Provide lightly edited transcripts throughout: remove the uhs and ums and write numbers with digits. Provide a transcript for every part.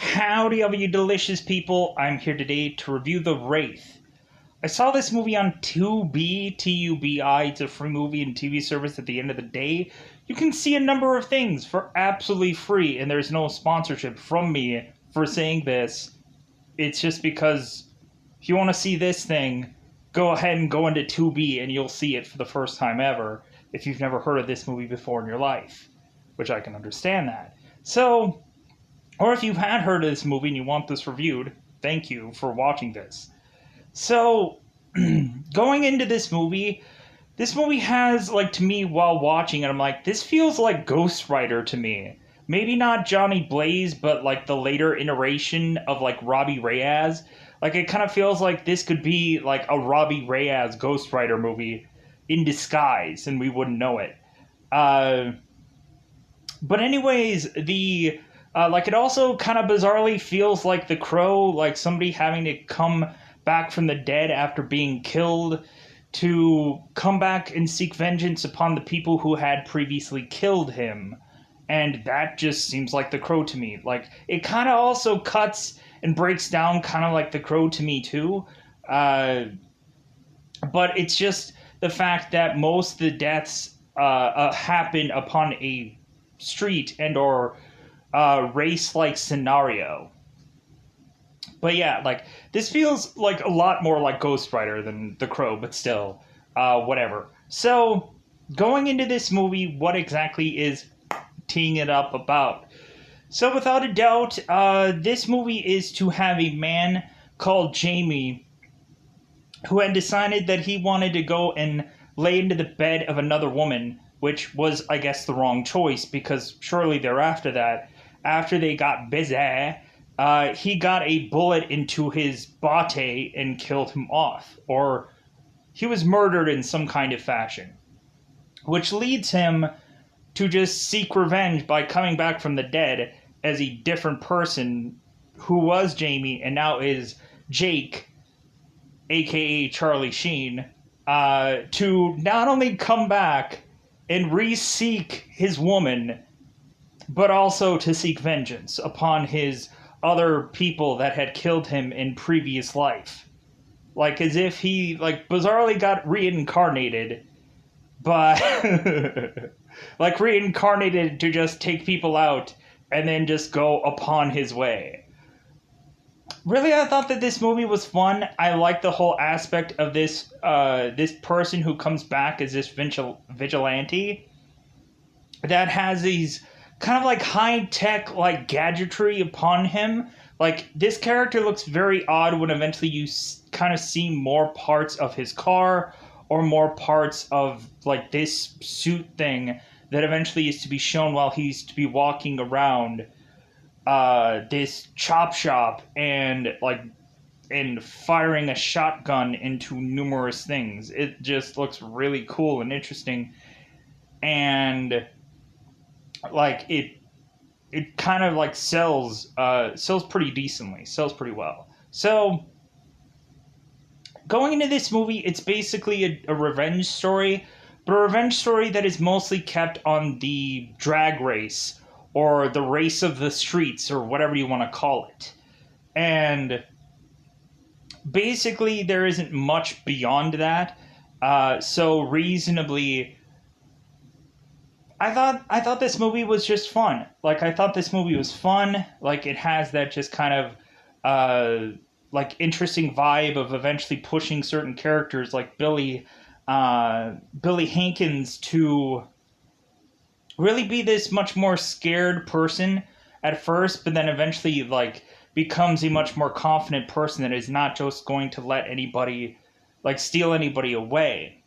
Howdy, all you delicious people. I'm here today to review The Wraith. I saw this movie on Tubi, T-U-B-I. It's a free movie and TV service. At the end of the day, you can see a number of things for absolutely free, and there's no sponsorship from me for saying this. It's just because if you want to see this thing, go ahead and go into Tubi and you'll see it for the first time ever if you've never heard of this movie before in your life, which I can understand that. So, or if you've had heard of this movie and you want this reviewed, thank you for watching this. So, going into this movie has, like, to me, while watching it, I'm like, this feels like Ghost Rider to me. Maybe not Johnny Blaze, but, like, the later iteration of, like, Robbie Reyes. Like, it kind of feels like this could be, like, a Robbie Reyes Ghost Rider movie in disguise, and we wouldn't know it. But anyways, it also kind of bizarrely feels like The Crow, like somebody having to come back from the dead after being killed to come back and seek vengeance upon the people who had previously killed him. And that just seems like The Crow to me. Like, it kind of also cuts and breaks down kind of like The Crow to me too. But it's just the fact that most of the deaths happen upon a street and or race-like scenario. But yeah, like, this feels like a lot more like Ghost Rider than The Crow, but still, whatever. So, going into this movie, what exactly is teeing it up about? So, without a doubt, this movie is to have a man called Jamie who had decided that he wanted to go and lay into the bed of another woman, which was, I guess, the wrong choice, because shortly thereafter that, after they got busy, he got a bullet into his bate and killed him off. Or he was murdered in some kind of fashion. Which leads him to just seek revenge by coming back from the dead as a different person who was Jamie and now is Jake, aka Charlie Sheen, to not only come back and re-seek his woman, but also to seek vengeance upon his other people that had killed him in previous life. Like, as if he, like, bizarrely got reincarnated, but, like, reincarnated to just take people out and then just go upon his way. Really, I thought that this movie was fun. I like the whole aspect of this person who comes back as this vigilante that has these kind of like high-tech like gadgetry upon him. Like, this character looks very odd when eventually you kind of see more parts of his car or more parts of like this suit thing that eventually is to be shown while he's to be walking around this chop shop and firing a shotgun into numerous things. It just looks really cool and interesting, and like it kind of like sells pretty decently, sells pretty well. So going into this movie, it's basically a revenge story, but a revenge story that is mostly kept on the drag race or the race of the streets or whatever you want to call it. And basically there isn't much beyond that. So reasonably, I thought this movie was just fun. Like, I thought this movie was fun. Like, it has that just kind of like interesting vibe of eventually pushing certain characters like Billy Hankins to really be this much more scared person at first, but then eventually like becomes a much more confident person that is not just going to let anybody like steal anybody away.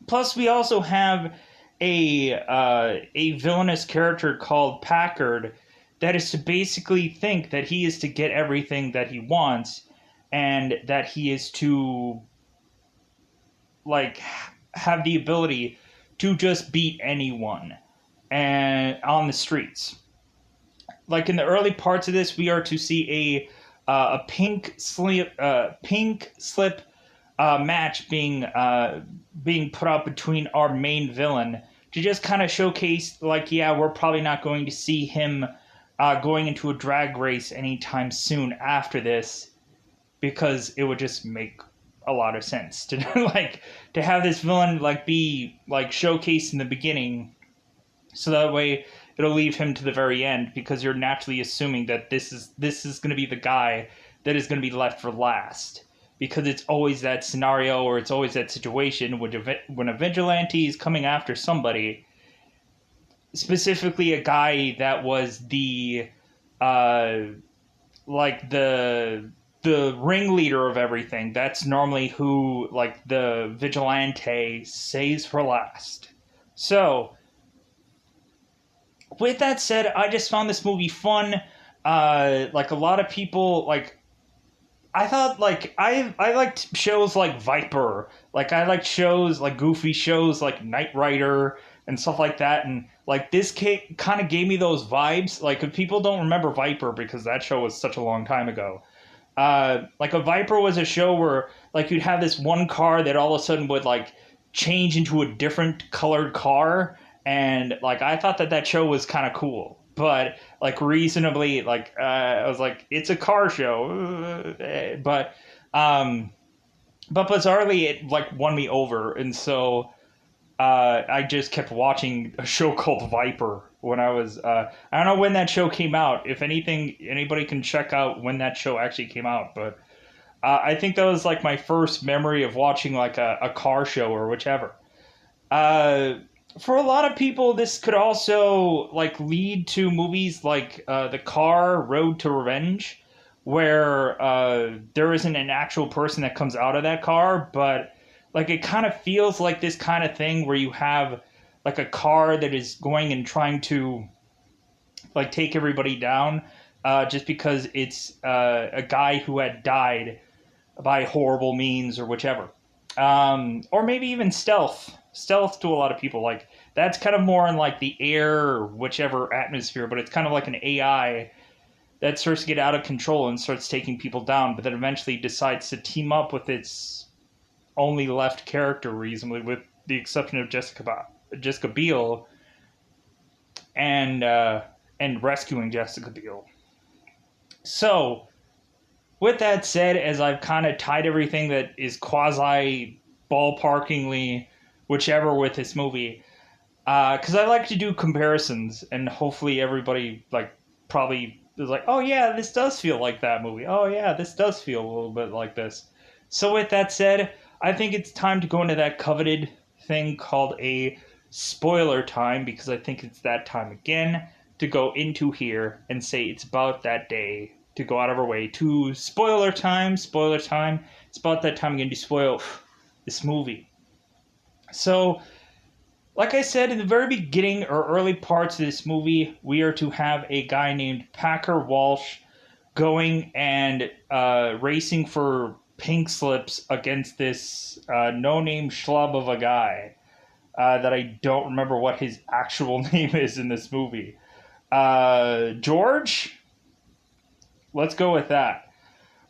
Plus, we also have a villainous character called Packard that is to basically think that he is to get everything that he wants and that he is to like have the ability to just beat anyone and on the streets. Like, in the early parts of this, we are to see a pink slip match being put up between our main villain to just kind of showcase, like, yeah, we're probably not going to see him going into a drag race anytime soon after this, because it would just make a lot of sense to like to have this villain like be like showcased in the beginning, so that way it'll leave him to the very end, because you're naturally assuming that this is going to be the guy that is going to be left for last, because it's always that scenario, or it's always that situation when a vigilante is coming after somebody, specifically a guy that was the like the ringleader of everything. That's normally who like the vigilante saves for last. So with that said, I just found this movie fun. Like a lot of people, like I thought, like I liked shows like Viper. Like I liked shows like goofy shows like Knight Rider and stuff like that. And like this kind of gave me those vibes. Like if people don't remember Viper because that show was such a long time ago. Like a Viper was a show where like you'd have this one car that all of a sudden would like change into a different colored car, and like I thought that show was kind of cool, but like reasonably like I was like, it's a car show, but bizarrely it like won me over, and so I just kept watching a show called Viper when I was I don't know when that show came out. If anything, anybody can check out when that show actually came out, but I think that was like my first memory of watching like a car show or whichever. For a lot of people, this could also like lead to movies like The Car, Road to Revenge, where there isn't an actual person that comes out of that car, but like it kind of feels like this kind of thing where you have like a car that is going and trying to like take everybody down, just because it's a guy who had died by horrible means or whichever. Or maybe even stealth to a lot of people. Like that's kind of more in like the air or whichever atmosphere, but it's kind of like an AI that starts to get out of control and starts taking people down, but then eventually decides to team up with its only left character reasonably, with the exception of Jessica Biel, and rescuing Jessica Biel. So with that said, as I've kind of tied everything that is quasi ballparkingly whichever with this movie, because I like to do comparisons, and hopefully everybody like probably is like, oh yeah, this does feel like that movie. Oh yeah, this does feel a little bit like this. So with that said, I think it's time to go into that coveted thing called a spoiler time, because I think it's that time again to go into here and say it's about that day, to go out of our way to spoiler time. It's about that time again to spoil this movie. So, like I said, in the very beginning or early parts of this movie, we are to have a guy named Packer Walsh going and racing for pink slips against this no-name schlub of a guy that I don't remember what his actual name is in this movie. George? Let's go with that.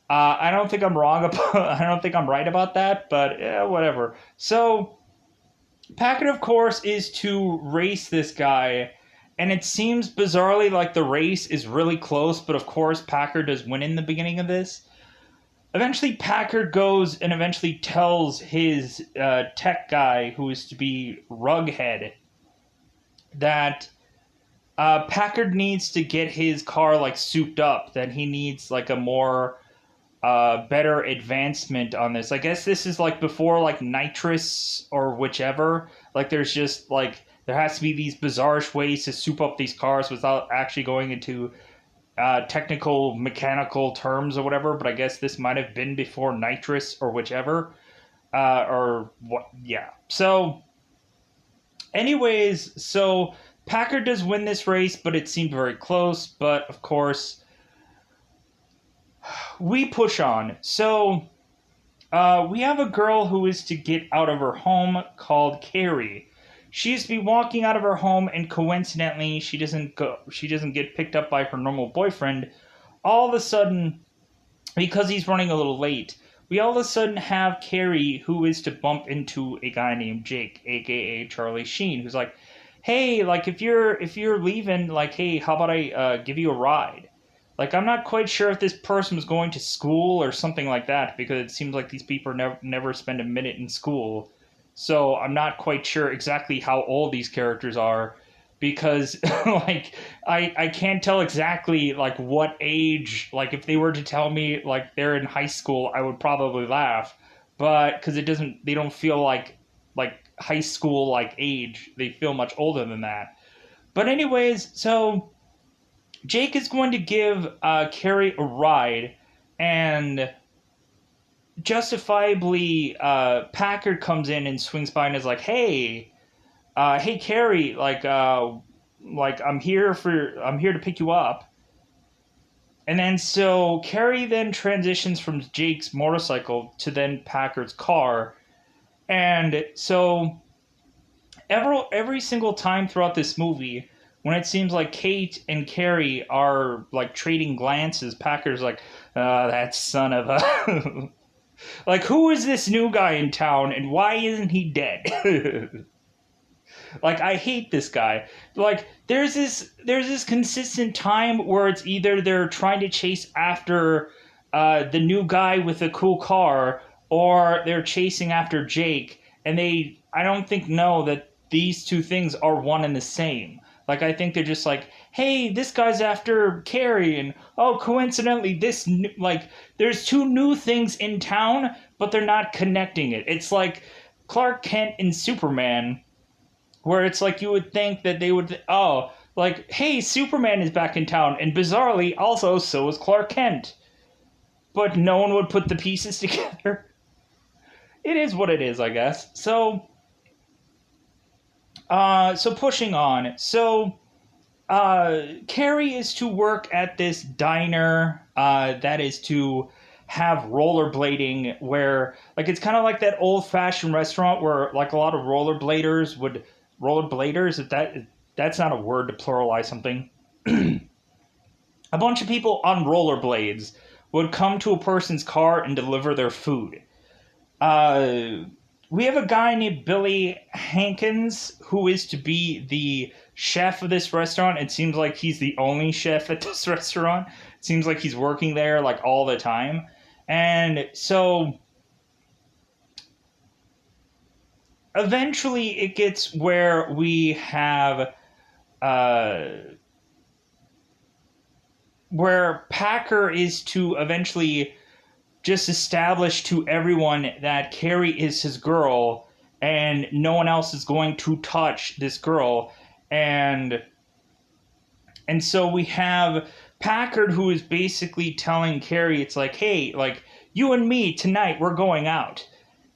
I don't think I'm wrong about. I don't think I'm right about that, but whatever. So Packard, of course, is to race this guy, and it seems bizarrely like the race is really close, but of course Packard does win in the beginning of this. Eventually, Packard goes and eventually tells his tech guy, who is to be Rughead, that Packard needs to get his car like souped up, that he needs like a more better advancement on this. I guess this is like before like nitrous or whichever. Like there's just like there has to be these bizarre ways to soup up these cars without actually going into technical mechanical terms or whatever. But I guess this might have been before nitrous or whichever. Or what? Yeah. So, anyways, so Packard does win this race, but it seemed very close. But of course, we push on. So we have a girl who is to get out of her home called Carrie. She is to be walking out of her home, and coincidentally, she doesn't get picked up by her normal boyfriend. All of a sudden, because he's running a little late, we all of a sudden have Carrie, who is to bump into a guy named Jake, aka Charlie Sheen, who's like, hey, like if you're leaving, like, hey, how about I give you a ride? Like, I'm not quite sure if this person was going to school or something like that, because it seems like these people never spend a minute in school. So I'm not quite sure exactly how old these characters are, because like I can't tell exactly like what age. Like, if they were to tell me like they're in high school, I would probably laugh, but because it doesn't, they don't feel like high school like age. They feel much older than that. But anyways, so Jake is going to give Carrie a ride, and justifiably, Packard comes in and swings by and is like, "Hey, hey, Carrie, like I'm here to pick you up." And then so Carrie then transitions from Jake's motorcycle to then Packard's car, and so every single time throughout this movie, when it seems like Kate and Carrie are like trading glances, Packer's like, that son of a. Like, who is this new guy in town and why isn't he dead? Like, I hate this guy. Like, there's this consistent time where it's either they're trying to chase after the new guy with the cool car, or they're chasing after Jake, and they, I don't think, know that these two things are one and the same. Like, I think they're just like, hey, this guy's after Carrie, and oh, coincidentally, like, there's two new things in town, but they're not connecting it. It's like Clark Kent and Superman, where it's like you would think that they would, oh, like, hey, Superman is back in town, and bizarrely, also, so is Clark Kent. But no one would put the pieces together. It is what it is, I guess. So pushing on. So, Carrie is to work at this diner, that is to have rollerblading, where, like, it's kind of like that old-fashioned restaurant where, like, a lot of rollerbladers, if that's not a word to pluralize something. A bunch of people on rollerblades would come to a person's car and deliver their food. Uh, we have a guy named Billy Hankins who is to be the chef of this restaurant. It seems like he's the only chef at this restaurant. It seems like he's working there like all the time. And so eventually it gets where we have uh, where Packer is to eventually just establish to everyone that Carrie is his girl and no one else is going to touch this girl. And so we have Packard, who is basically telling Carrie, it's like, hey, like, you and me tonight, we're going out.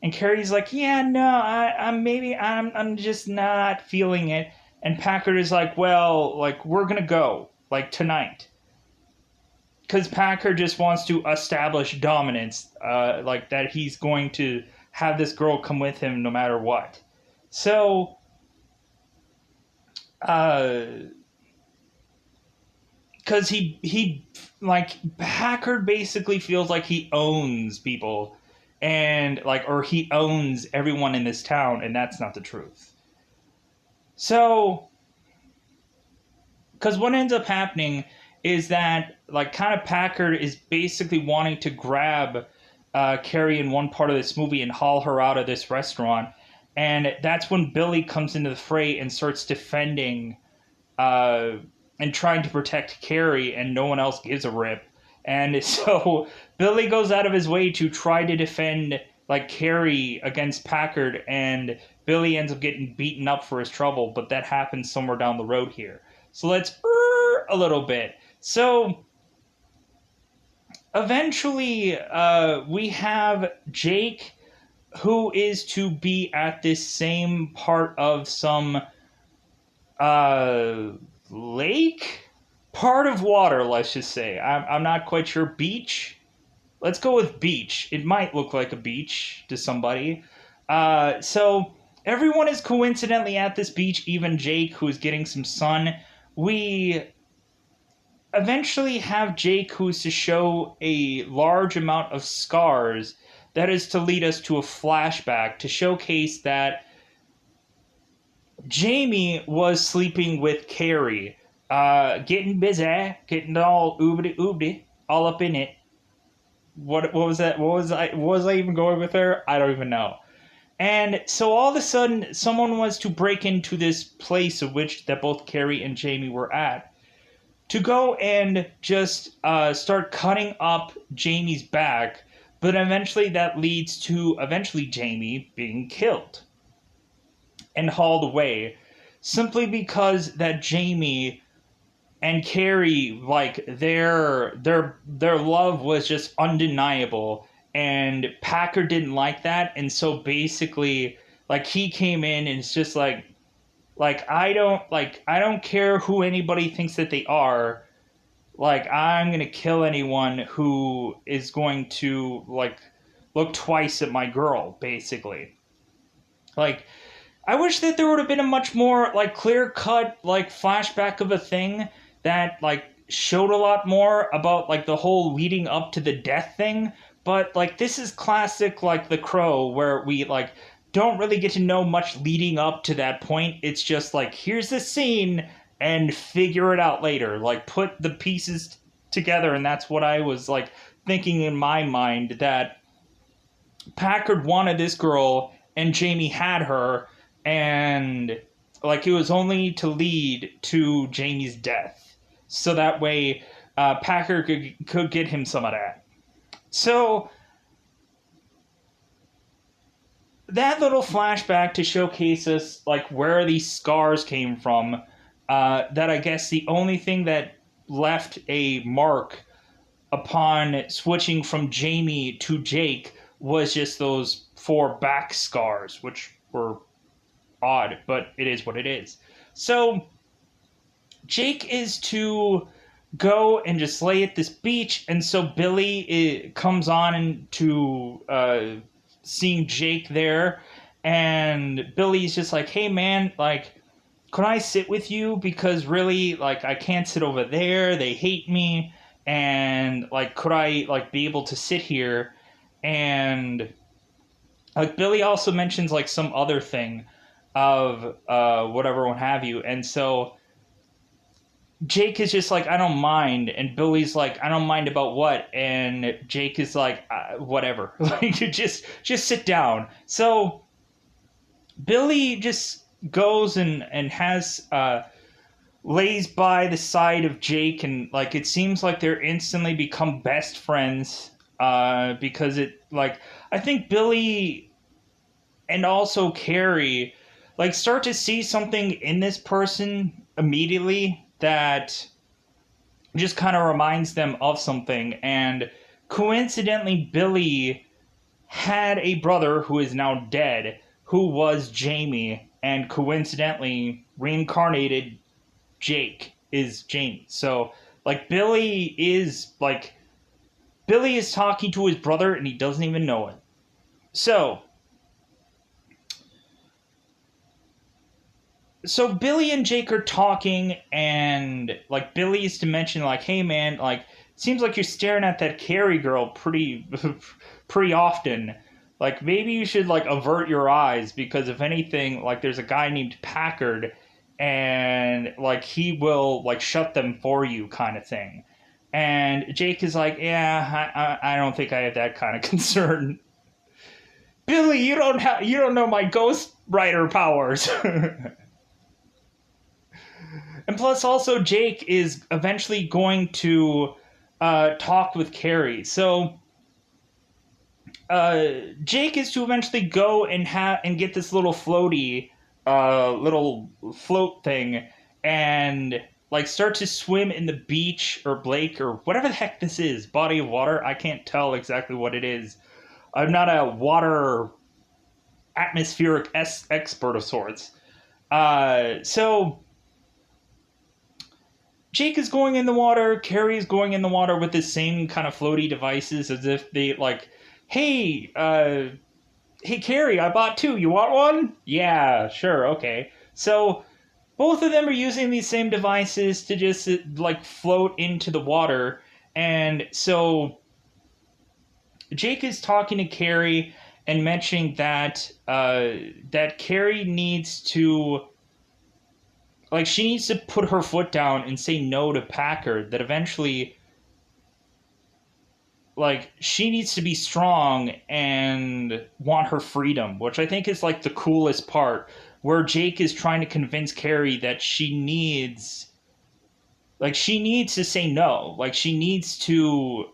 And Carrie's like, yeah, no, I'm just not feeling it. And Packard is like, well, like, we're gonna go, like, tonight. Because Packer just wants to establish dominance, like that he's going to have this girl come with him no matter what. So, because he like, Packard basically feels like he owns people, and like, or he owns everyone in this town, and that's not the truth. So, because what ends up happening is that, like, kind of Packard is basically wanting to grab Carrie in one part of this movie and haul her out of this restaurant. And that's when Billy comes into the fray and starts defending and trying to protect Carrie, and no one else gives a rip. And so Billy goes out of his way to try to defend, like, Carrie against Packard, and Billy ends up getting beaten up for his trouble, but that happens somewhere down the road here. So let's a little bit. So eventually, we have Jake, who is to be at this same part of some lake, part of water. Let's just say I'm not quite sure. Beach. Let's go with beach. It might look like a beach to somebody. So everyone is coincidentally at this beach. Even Jake, who is getting some sun. We eventually have Jake, who's to show a large amount of scars. That is to lead us to a flashback to showcase that Jamie was sleeping with Carrie, getting busy, getting all oobity oobity, all up in it. What was that? What was I even going with her? I don't even know. And so all of a sudden, someone was to break into this place of which that both Carrie and Jamie were at, to go and just start cutting up Jamie's back. But eventually, that leads to eventually Jamie being killed and hauled away, simply because that Jamie and Carrie, like their love was just undeniable, and Packer didn't like that, and so basically, like he came in and it's just like I don't care who anybody thinks that they are, like I'm gonna kill anyone who is going to like look twice at my girl, basically. Like I wish that there would have been a much more like clear cut like flashback of a thing that like showed a lot more about like the whole leading up to the death thing. But like this is classic like The Crow where we like don't really get to know much leading up to that point. It's just like here's the scene and figure it out later. Like put the pieces together, and that's what I was like thinking in my mind, that Packard wanted this girl and Jamie had her, and like it was only to lead to Jamie's death, so that way Packard could get him some of that. So that little flashback to showcase us like where these scars came from. That I guess the only thing that left a mark upon switching from Jamie to Jake was just those 4 back scars, which were odd, but it is what it is. So Jake is to go and just lay at this beach, and so comes on into seeing Jake there, and Billy's just like, "Hey man, like, could I sit with you? Because really, like, I can't sit over there. They hate me, and like, could I like be able to sit here?" And like Billy also mentions like some other thing of whatever, what have you, and so Jake is just like, I don't mind, and Billy's like, I don't mind about what, and Jake is like, whatever, like just sit down. So Billy just goes and has lays by the side of Jake, and like it seems like they're instantly become best friends, because it like I think Billy and also Carrie like start to see something in this person immediately that just kind of reminds them of something. And coincidentally, Billy had a brother who is now dead, who was Jamie, and coincidentally reincarnated Jake is Jamie. So like Billy is talking to his brother and he doesn't even know it. So Billy and Jake are talking, and like Billy is to mention like, "Hey man, like it seems like you're staring at that Carrie girl pretty pretty often. Like maybe you should like avert your eyes, because if anything, like there's a guy named Packard, and like he will like shut them for you," kind of thing. And Jake is like, "Yeah, I don't think I have that kind of concern." Billy, you don't know my Ghost Rider powers. And plus, also, Jake is eventually going to talk with Carrie. So Jake is to eventually go and get this little floaty, little float thing, and like start to swim in the beach or lake or whatever the heck this is, body of water. I can't tell exactly what it is. I'm not a water atmospheric expert of sorts. So Jake is going in the water, Carrie is going in the water with the same kind of floaty devices, as if they like, hey, hey Carrie, I bought 2. You want one? Yeah, sure, okay. So both of them are using these same devices to just like float into the water, and so Jake is talking to Carrie and mentioning that that Carrie needs to like, she needs to put her foot down and say no to Packard, that eventually, like, she needs to be strong and want her freedom, which I think is, like, the coolest part, where Jake is trying to convince Carrie that she needs to say no. Like, she needs to,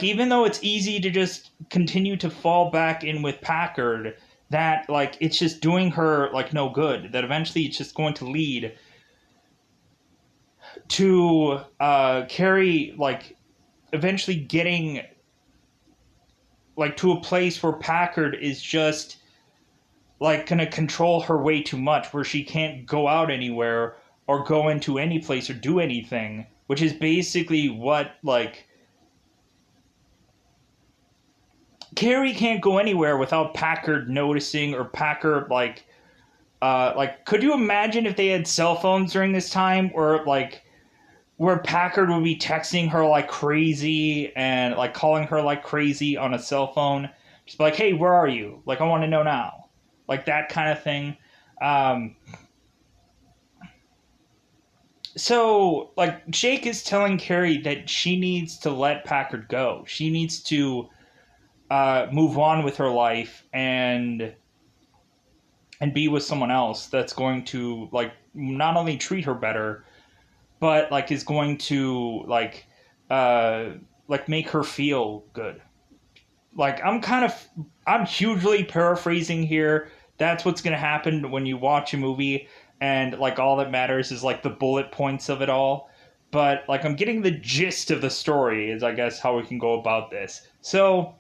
even though it's easy to just continue to fall back in with Packard, that, like, it's just doing her, like, no good. That eventually it's just going to lead to Carrie, like, eventually getting, like, to a place where Packard is just, like, gonna control her way too much, where she can't go out anywhere or go into any place or do anything, which is basically what, like, Carrie can't go anywhere without Packard noticing, or Packard, could you imagine if they had cell phones during this time, where Packard would be texting her like crazy and, like, calling her like crazy on a cell phone, just like, hey, where are you? Like, I want to know now, like, that kind of thing. So, like, Jake is telling Carrie that she needs to let Packard go. She needs to move on with her life and be with someone else that's going to, like, not only treat her better, but, like, is going to, make her feel good. Like, I'm hugely paraphrasing here. That's what's going to happen when you watch a movie, and, like, all that matters is, like, the bullet points of it all. But, like, I'm getting the gist of the story is, I guess, how we can go about this. So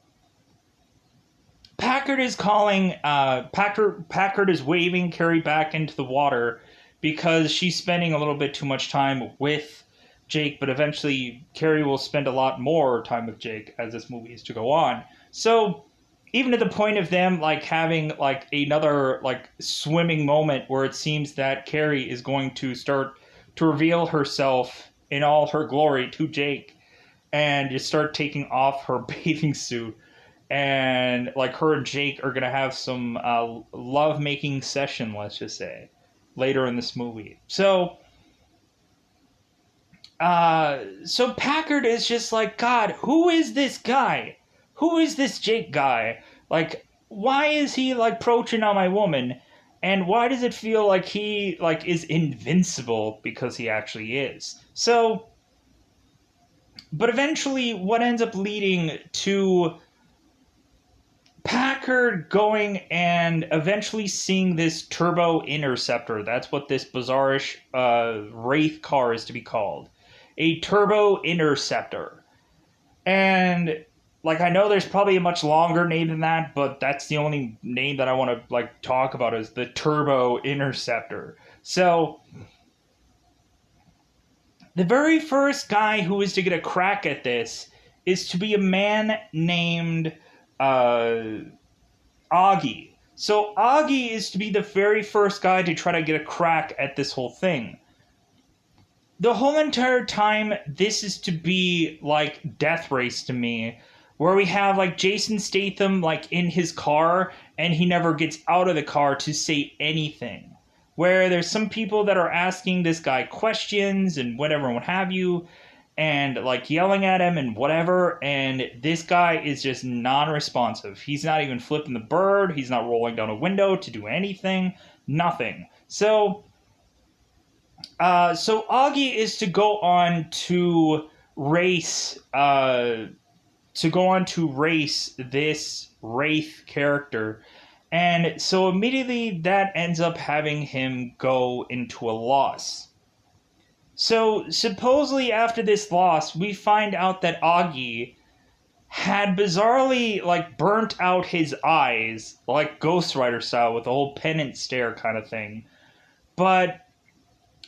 Packard is calling, Packard is waving Carrie back into the water because she's spending a little bit too much time with Jake, but eventually Carrie will spend a lot more time with Jake as this movie is to go on. So, even to the point of them, like, having, like, another, like, swimming moment where it seems that Carrie is going to start to reveal herself in all her glory to Jake and just start taking off her bathing suit. And, like, her and Jake are going to have some love-making session, let's just say, later in this movie. So Packard is just like, God, who is this guy? Who is this Jake guy? Like, why is he, like, approaching on my woman? And why does it feel like he, like, is invincible? Because he actually is. So, but eventually what ends up leading to Packard going and eventually seeing this Turbo Interceptor. That's what this bizarrish Wraith car is to be called. A Turbo Interceptor. And, like, I know there's probably a much longer name than that, but that's the only name that I want to, like, talk about is the Turbo Interceptor. So, the very first guy who is to get a crack at this is to be a man named Augie. So Augie is to be the very first guy to try to get a crack at this whole thing. The whole entire time, this is to be like Death Race to me, where we have, like, Jason Statham, like, in his car, and he never gets out of the car to say anything. Where there's some people that are asking this guy questions and whatever and what have you, and, like, yelling at him and whatever, and this guy is just non-responsive. He's not even flipping the bird, he's not rolling down a window to do anything, nothing. So Augie is to go on to race, this Wraith character, and so immediately that ends up having him go into a loss. So, supposedly after this loss, we find out that Augie had bizarrely, like, burnt out his eyes, like Ghost Rider style, with the whole penance stare kind of thing. But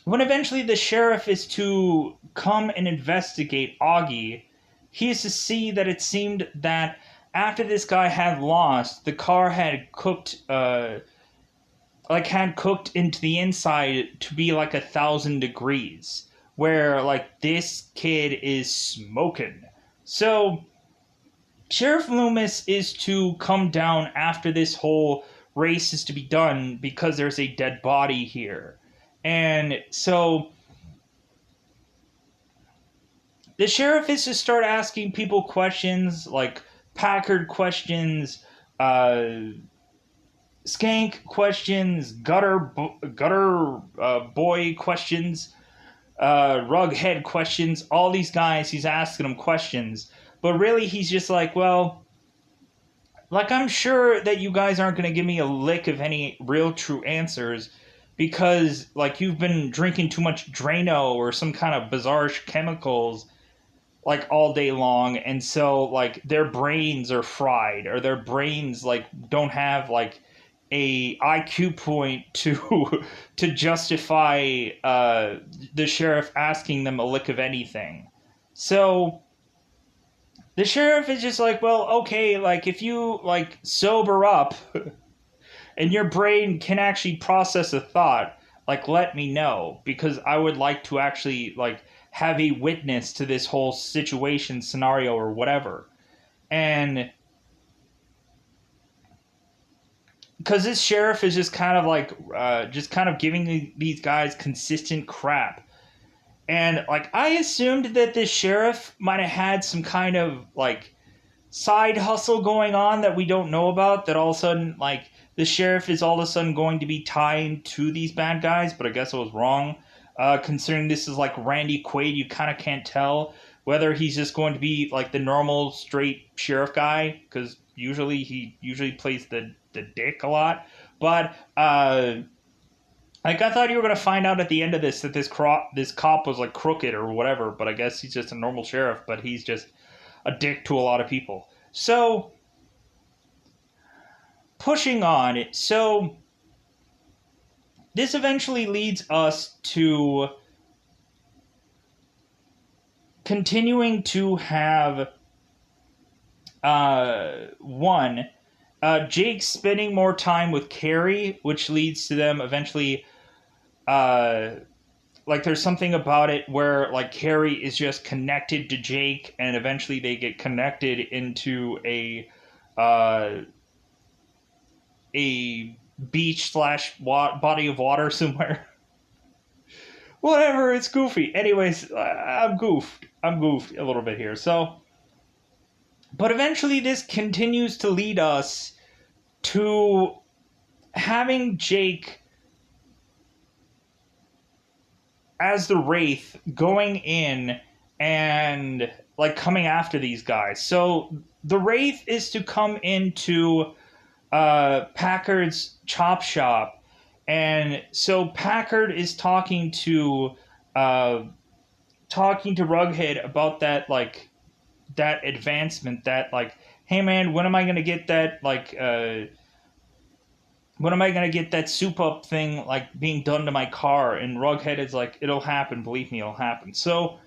when eventually the sheriff is to come and investigate Augie, he is to see that it seemed that after this guy had lost, the car had cooked, into the inside to be like 1,000 degrees, where, like, this kid is smoking. So Sheriff Loomis is to come down after this whole race is to be done because there's a dead body here. And so the sheriff is to start asking people questions like Packard questions, uh, skank questions, gutter boy questions, rughead questions. All these guys, he's asking them questions, but really he's just like, well, like I'm sure that you guys aren't going to give me a lick of any real true answers because like you've been drinking too much Drano or some kind of bizarre chemicals like all day long, and so like their brains are fried or their brains like don't have like a IQ point to to justify the sheriff asking them a lick of anything. So the sheriff is just like, well, okay, like if you like sober up and your brain can actually process a thought, like let me know because I would like to actually like have a witness to this whole situation scenario or whatever. And because this sheriff is just kind of like just kind of giving these guys consistent crap. And like I assumed that this sheriff might have had some kind of like side hustle going on that we don't know about, that all of a sudden like the sheriff is all of a sudden going to be tied to these bad guys, but I guess I was wrong. Considering this is like Randy Quaid, you kind of can't tell whether he's just going to be like the normal straight sheriff guy, because he usually plays the dick a lot. But like I thought you were gonna find out at the end of this that this cop was like crooked or whatever, but I guess he's just a normal sheriff, but he's just a dick to a lot of people. So pushing on, so this eventually leads us to continuing to have Jake spending more time with Carrie, which leads to them eventually like there's something about it where like Carrie is just connected to Jake, and eventually they get connected into a beach slash body of water somewhere. Whatever, it's goofy. Anyways, I'm goofed a little bit here. So, but eventually this continues to lead us to having Jake as the Wraith going in and like coming after these guys. So the Wraith is to come into Packard's chop shop, and so Packard is talking to Rughead about that like that advancement, that like, hey man, when am I gonna get that like when am I gonna get that soup up thing like being done to my car? And Rughead is like, it'll happen, believe me, it'll happen. So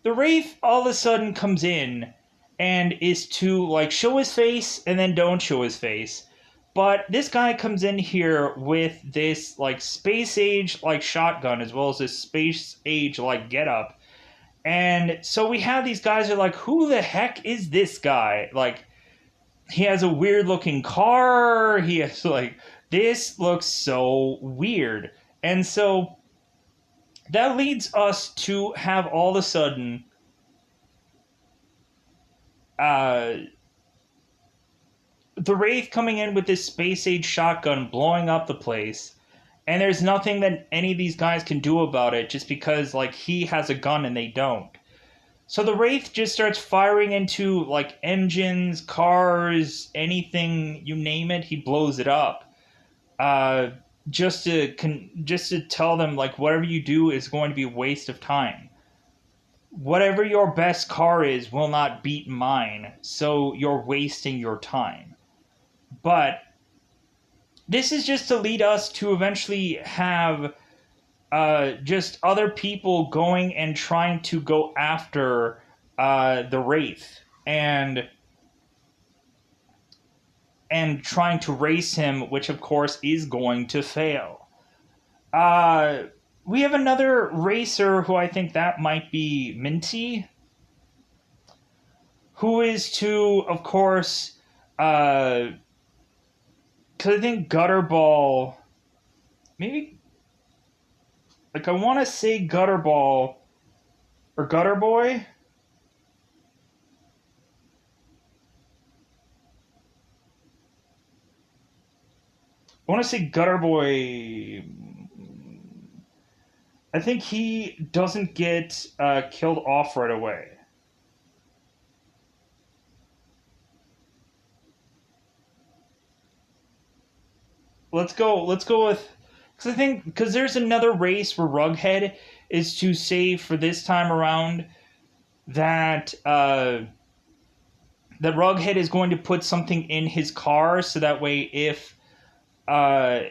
the Wraith all of a sudden comes in and is to like show his face and then don't show his face. But this guy comes in here with this like space age like shotgun as well as this space age like getup. And so we have these guys who are like, who the heck is this guy? Like, he has a weird looking car. He has like, this looks so weird. And so that leads us to have all of a sudden the Wraith coming in with this space age shotgun blowing up the place. And there's nothing that any of these guys can do about it just because like he has a gun and they don't. So the Wraith just starts firing into like engines, cars, anything, you name it, he blows it up. Just to tell them like whatever you do is going to be a waste of time. Whatever your best car is will not beat mine, so you're wasting your time. But this is just to lead us to eventually have just other people going and trying to go after the Wraith and trying to race him, which of course is going to fail. We have another racer who I think that might be Minty, who is to, of course, because I think Gutterball, maybe, like, I want to say Gutterball or Gutter Boy. I want to say Gutter Boy. I think he doesn't get killed off right away. Let's go. Let's go with, because I think, because there's another race where Rughead is to save for this time around, that that Rughead is going to put something in his car so that way uh,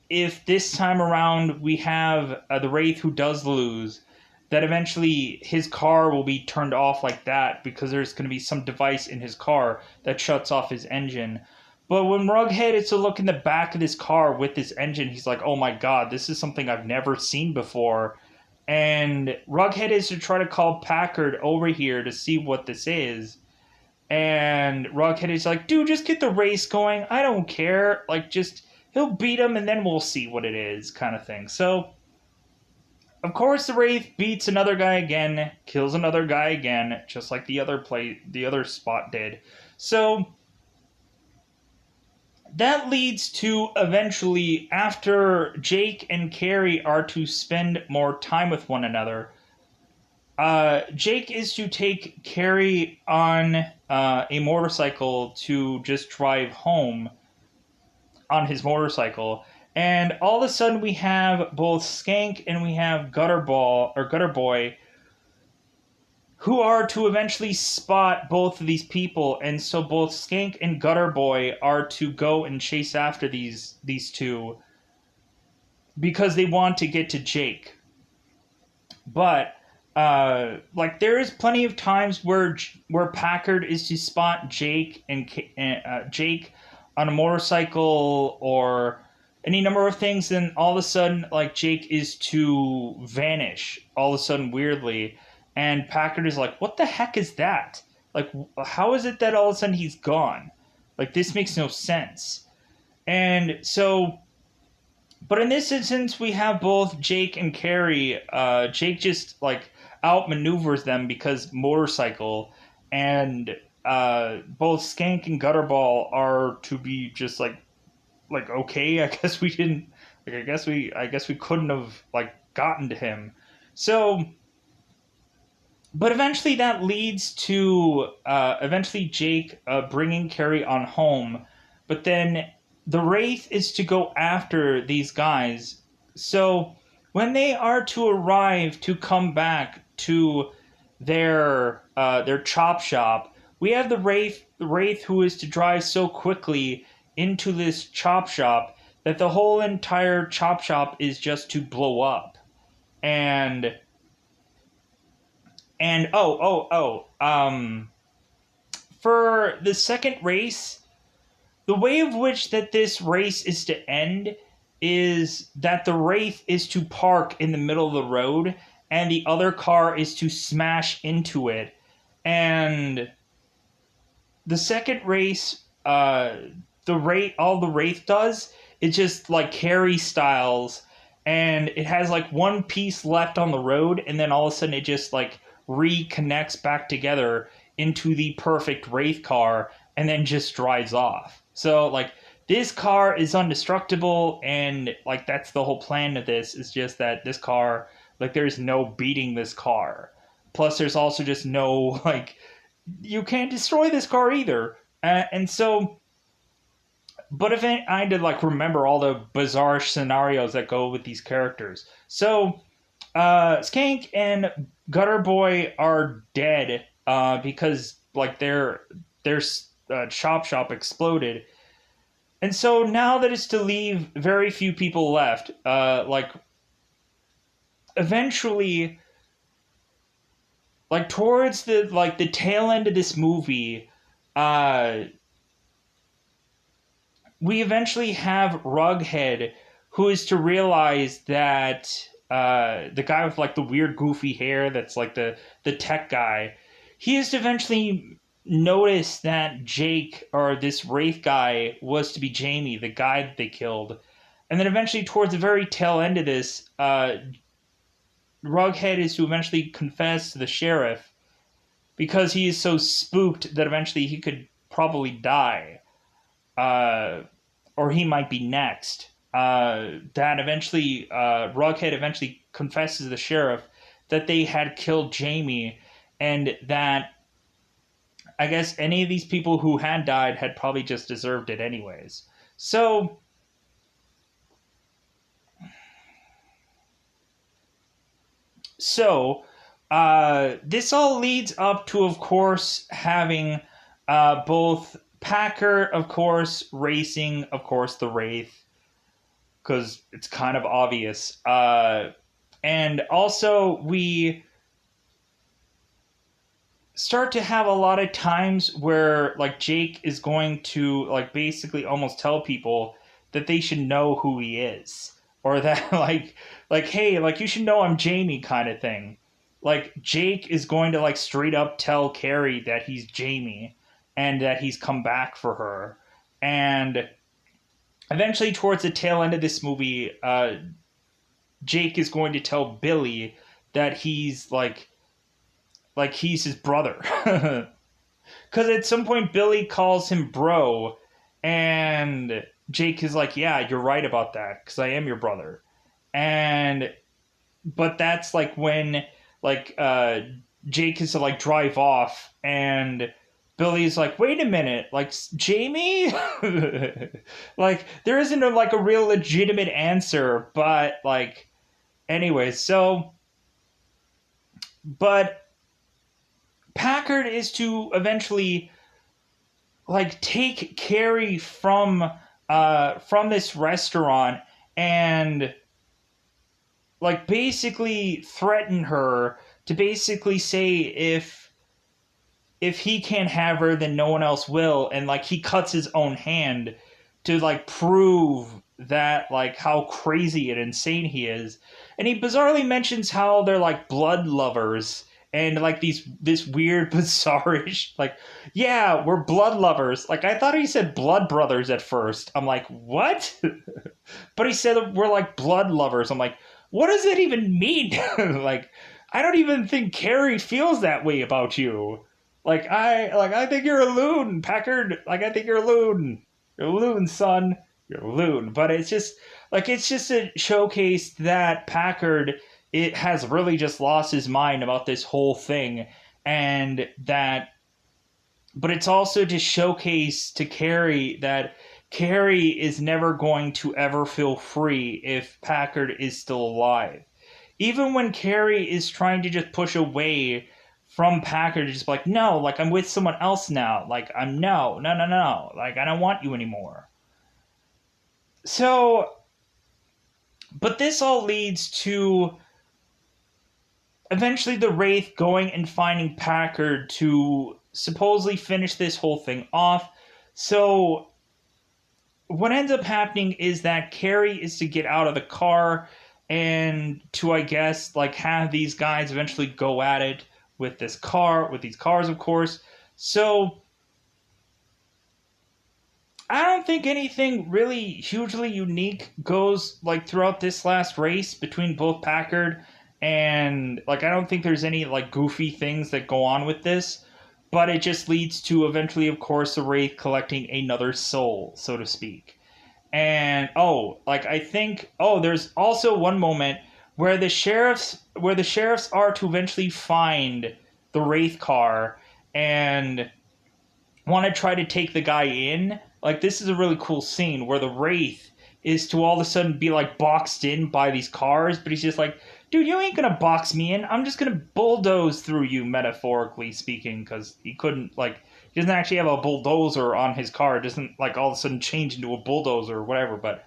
if this time around we have the Wraith who does lose, that eventually his car will be turned off like that because there's going to be some device in his car that shuts off his engine. But when Rughead is to look in the back of this car with this engine, he's like, oh my god, this is something I've never seen before. And Rughead is to try to call Packard over here to see what this is. And Rughead is like, dude, just get the race going. I don't care. Like, just, he'll beat him and then we'll see what it is, kind of thing. So, of course, the Wraith beats another guy again, kills another guy again, just like the other spot did. So, that leads to eventually, after Jake and Carrie are to spend more time with one another, Jake is to take Carrie on a motorcycle to just drive home on his motorcycle. And all of a sudden we have both Skank and we have Gutterball, or Gutter Boy, who are to eventually spot both of these people. And so both Skank and Gutter Boy are to go and chase after these two because they want to get to Jake. But like, there is plenty of times where Packard is to spot Jake and Jake on a motorcycle or any number of things, and all of a sudden, like, Jake is to vanish all of a sudden weirdly, and Packard is like, what the heck is that? Like, how is it that all of a sudden he's gone? Like, this makes no sense. And so, but in this instance, we have both Jake and Carrie. Jake just, like, outmaneuvers them because motorcycle, and both Skank and Gutterball are to be just like, okay, I guess we didn't, like, I guess we couldn't have, like, gotten to him. So, but eventually that leads to eventually Jake bringing Carrie on home, but then the Wraith is to go after these guys. So when they are to arrive to come back to their chop shop, we have the Wraith who is to drive so quickly into this chop shop that the whole entire chop shop is just to blow up. And for the second race, the way of which that this race is to end is that the Wraith is to park in the middle of the road and the other car is to smash into it. And the second race, all the Wraith does is just, like, Carrie styles, and it has, like, one piece left on the road, and then all of a sudden it just, like, reconnects back together into the perfect Wraith car, and then just drives off. So, like, this car is indestructible, and, like, that's the whole plan of this, is just that this car, like, there's no beating this car. Plus, there's also just no, like, you can't destroy this car either. And so, but if I had to, like, remember all the bizarre scenarios that go with these characters. So, Skank and Gutter Boy are dead because, like, their chop shop exploded. And so now that it's to leave very few people left, like, eventually, like, towards the tail end of this movie, we eventually have Rughead, who is to realize that the guy with, like, the weird goofy hair that's, like, the tech guy, he is to eventually noticed that Jake, or this Wraith guy, was to be Jamie, the guy that they killed. And then eventually, towards the very tail end of this, Rughead is to eventually confess to the sheriff because he is so spooked that eventually he could probably die, uh, or he might be next. That eventually, Rughead eventually confesses to the sheriff that they had killed Jamie, and that I guess any of these people who had died had probably just deserved it anyways. So, so this all leads up to, of course, having both Packer, of course, racing, of course, the Wraith, because it's kind of obvious. And also, we start to have a lot of times where like Jake is going to like basically almost tell people that they should know who he is, or that like hey, like you should know I'm Jamie kind of thing. Like Jake is going to like straight up tell Carrie that he's Jamie and that he's come back for her. And eventually towards the tail end of this movie, Jake is going to tell Billy that he's like he's his brother. Because at some point, Billy calls him bro, and Jake is like, yeah, you're right about that, because I am your brother. And, but that's like when, like, Jake is to, like, drive off, and Billy's like, wait a minute, like, Jamie? Like, there isn't, like, a real legitimate answer, but, like, anyway, so, but Packard is to eventually like take Carrie from this restaurant and like basically threaten her to basically say if he can't have her then no one else will, and like he cuts his own hand to like prove that like how crazy and insane he is. And he bizarrely mentions how they're like blood lovers and like this weird bizarrish like, yeah, we're blood lovers. Like I thought he said blood brothers at first. I'm like, what? But he said we're like blood lovers. I'm like, what does that even mean? Like I don't even think Carrie feels that way about you. I think you're a loon, Packard. Like I think you're a loon. You're a loon, son. You're a loon. But it's just a showcase that Packard it has really just lost his mind about this whole thing, and that but it's also to showcase to Carrie that Carrie is never going to ever feel free if Packard is still alive. Even when Carrie is trying to just push away from Packard, just like, no, like I'm with someone else now. Like I'm no. Like I don't want you anymore. So but this all leads to eventually the Wraith going and finding Packard to supposedly finish this whole thing off. So what ends up happening is that Carrie is to get out of the car and to, I guess, like have these guys eventually go at it with this car, with these cars, of course. So I don't think anything really hugely unique goes like throughout this last race between both Packard and like I don't think there's any like goofy things that go on with this, but it just leads to eventually, of course, the Wraith collecting another soul, so to speak. And like I think there's also one moment where the sheriffs are to eventually find the Wraith car and want to try to take the guy in. Like this is a really cool scene where the Wraith is to all of a sudden be like boxed in by these cars, but he's just like, dude, you ain't gonna box me in. I'm just gonna bulldoze through you, metaphorically speaking, because he couldn't like he doesn't actually have a bulldozer on his car. It doesn't like all of a sudden change into a bulldozer or whatever. But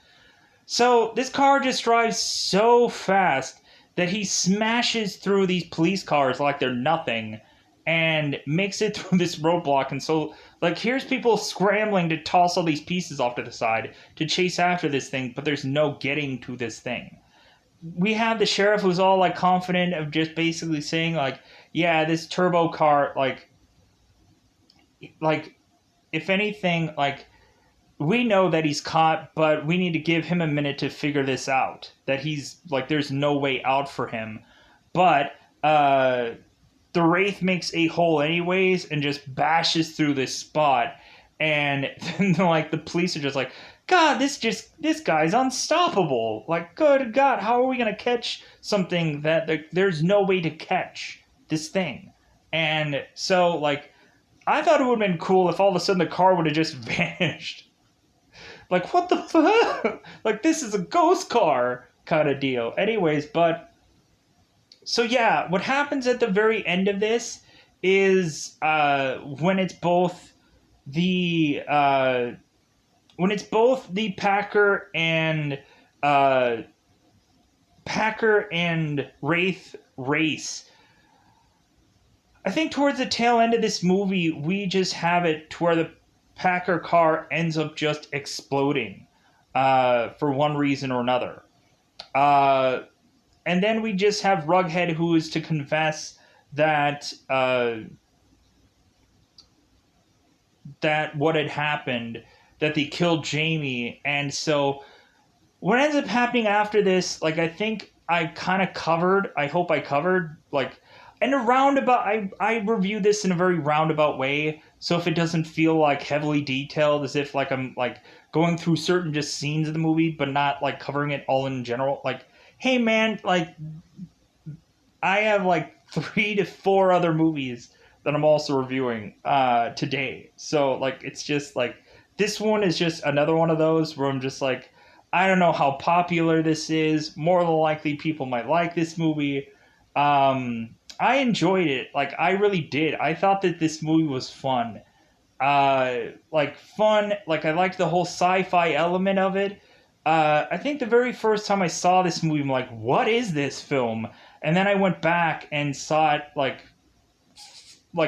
so this car just drives so fast that he smashes through these police cars like they're nothing and makes it through this roadblock. And so like here's people scrambling to toss all these pieces off to the side to chase after this thing, but there's no getting to this thing. We have the sheriff who's all like confident of just basically saying like, yeah, this turbo car, like like, if anything, like, we know that he's caught, but we need to give him a minute to figure this out. That he's, like, there's no way out for him. But, the Wraith makes a hole anyways and just bashes through this spot. And then, like, the police are just like, God, this guy's unstoppable. Like, good God, how are we going to catch something that there's no way to catch this thing? And so, like, I thought it would have been cool if all of a sudden the car would have just vanished. Like, what the fuck? Like, this is a ghost car kind of deal. Anyways, but... So, yeah, what happens at the very end of this is when it's both the... when it's both the Packer and Wraith race. I think towards the tail end of this movie, we just have it to where the Packer car ends up just exploding for one reason or another. And then we just have Rughead, who is to confess that that what had happened, that they killed Jamie. And so what ends up happening after this, like, I think I kind of covered, I hope I covered, like, in a roundabout, I reviewed this in a very roundabout way, so if it doesn't feel, like, heavily detailed, as if, like, I'm, like, going through certain just scenes of the movie, but not, like, covering it all in general, like, hey, man, like, I have, like, 3 to 4 other movies that I'm also reviewing today, so, like, it's just, like, this one is just another one of those where I'm just, like, I don't know how popular this is, more than likely people might like this movie, I enjoyed it. Like, I really did. I thought that this movie was fun. Like, fun. Like, I liked the whole sci-fi element of it. I think the very first time I saw this movie, I'm like, what is this film? And then I went back and saw it, like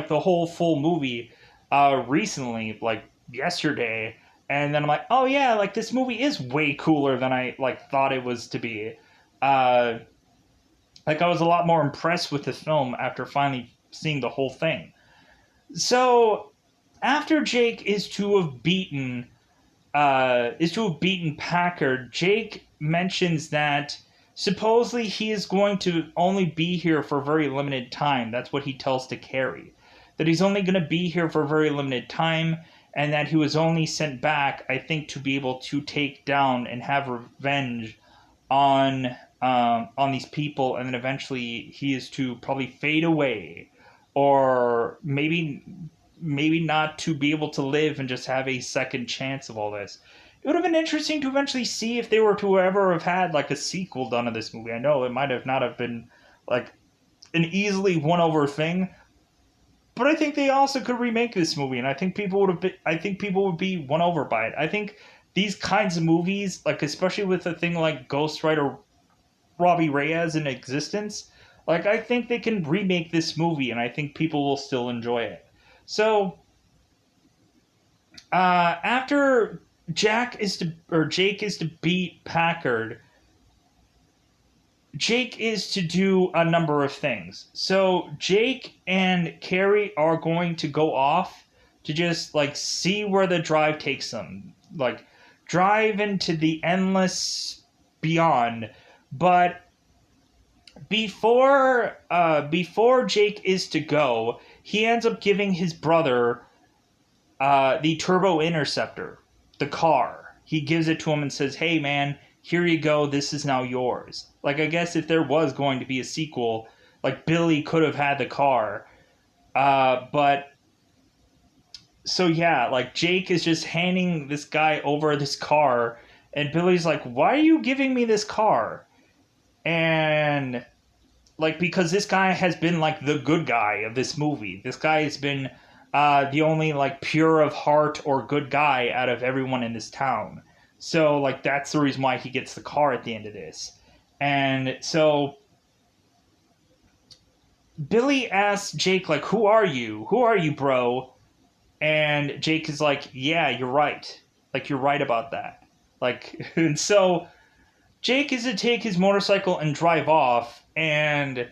the whole full movie, recently, like, yesterday. And then I'm like, oh, yeah, like, this movie is way cooler than I, like, thought it was to be. Like, I was a lot more impressed with the film after finally seeing the whole thing. So, after Jake is to have beaten Packard, Jake mentions that supposedly he is going to only be here for a very limited time. That's what he tells to Carrie. That he's only going to be here for a very limited time, and that he was only sent back, I think, to be able to take down and have revenge on these people, and then eventually he is to probably fade away, or maybe not to be able to live and just have a second chance of all this. It would have been interesting to eventually see if they were to ever have had, like, a sequel done to this movie. I know it might have not have been, like, an easily won over thing, but I think they also could remake this movie, and I think people would be won over by it. I think these kinds of movies, like, especially with a thing like Ghost Rider Robbie Reyes in existence, like, I think they can remake this movie, and I think people will still enjoy it. So, after Jake is to beat Packard, Jake is to do a number of things. So, Jake and Carrie are going to go off to just, like, see where the drive takes them. Like, drive into the endless beyond. But before Jake is to go, he ends up giving his brother the Turbo Interceptor, the car. He gives it to him and says, hey, man, here you go, this is now yours. Like, I guess if there was going to be a sequel, like, Billy could have had the car. But, so yeah, like, Jake is just handing this guy over this car, and Billy's like, why are you giving me this car? And, like, because this guy has been, like, the good guy of this movie. This guy has been the only, like, pure of heart or good guy out of everyone in this town. So, like, that's the reason why he gets the car at the end of this. And so Billy asks Jake, like, who are you? Who are you, bro? And Jake is like, yeah, you're right. Like, you're right about that. Like, and so Jake is to take his motorcycle and drive off, and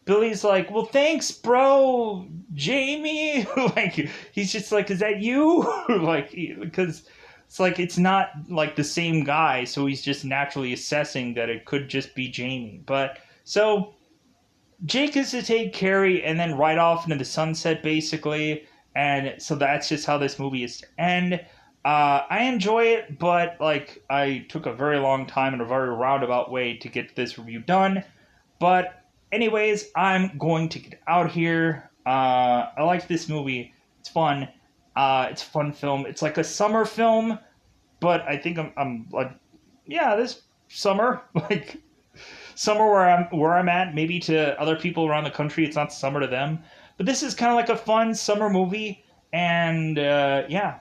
Billy's like, well, thanks, bro, Jamie. Like, he's just like, is that you? Like, because it's like, it's not like the same guy, so he's just naturally assessing that it could just be Jamie. But so Jake is to take Carrie and then ride off into the sunset, basically. And so that's just how this movie is to end. I enjoy it, but like I took a very long time and a very roundabout way to get this review done. But anyways, I'm going to get out here. I like this movie. It's fun. It's a fun film. It's like a summer film, but I think I'm like, yeah, this summer, like summer where I'm at. Maybe to other people around the country, it's not summer to them. But this is kind of like a fun summer movie, and yeah,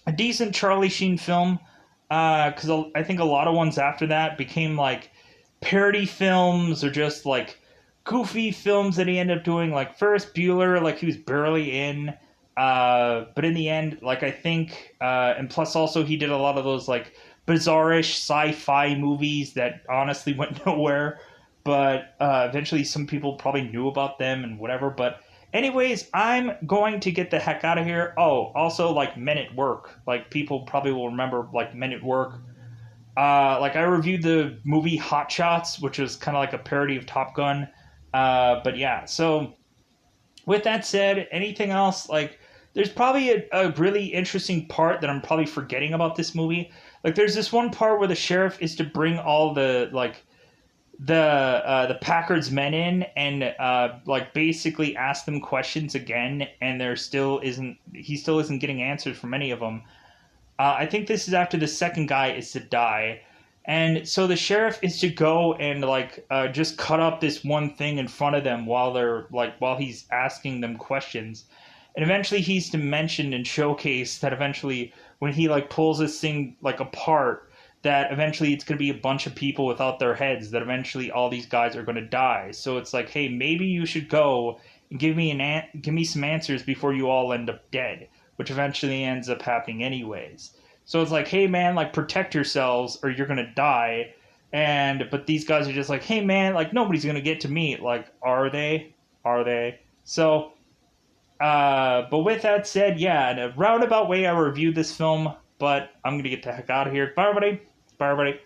a decent Charlie Sheen film. Because I think a lot of ones after that became like parody films or just like goofy films that he ended up doing. Like Ferris Bueller, like he was barely in. But in the end, like I think, and plus also he did a lot of those like bizarrish sci-fi movies that honestly went nowhere. But eventually, some people probably knew about them and whatever. But anyways, I'm going to get the heck out of here. Oh, also like Men at Work. Like people probably will remember like Men at Work. Like I reviewed the movie Hot Shots, which was kind of like a parody of Top Gun. But yeah, so with that said, anything else? Like, there's probably a really interesting part that I'm probably forgetting about this movie. Like, there's this one part where the sheriff is to bring all the like the Packard's men in and like basically ask them questions again, and he still isn't getting answers from any of them. I think this is after the second guy is to die. And so the sheriff is to go and like just cut up this one thing in front of them while he's asking them questions. And eventually he's to mention and showcase that eventually when he like pulls this thing like apart, that eventually it's going to be a bunch of people without their heads, that eventually all these guys are going to die. So it's like, hey, maybe you should go and give me some answers before you all end up dead, which eventually ends up happening anyways. So it's like, hey man, like protect yourselves or you're gonna die. But these guys are just like, hey man, like nobody's gonna get to me. Like, are they? Are they? So, but with that said, yeah, in a roundabout way, I reviewed this film, but I'm gonna get the heck out of here. Bye everybody. Bye everybody.